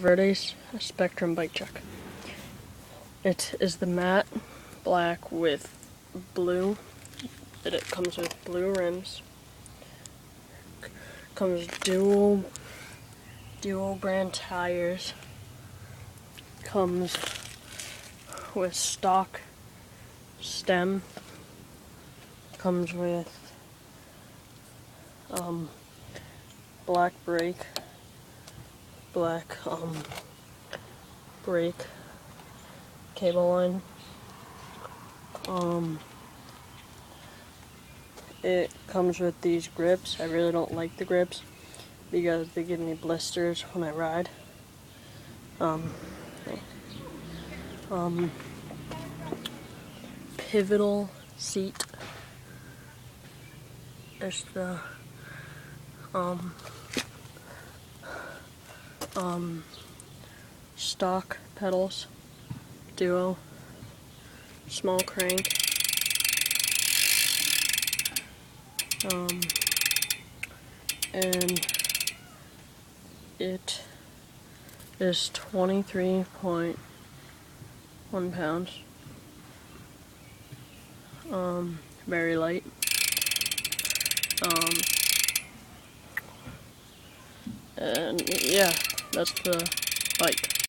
Verde's Spectrum bike check. It is the matte black with blue. It comes with blue rims. Comes dual brand tires. Comes with stock stem. Comes with black brake, brake cable line. It comes with these grips. I really don't like the grips because they give me blisters when I ride. Pivotal seat. There's the stock pedals, duo, small crank, and it is 23.1 pounds. Very light. And yeah, that's the bike.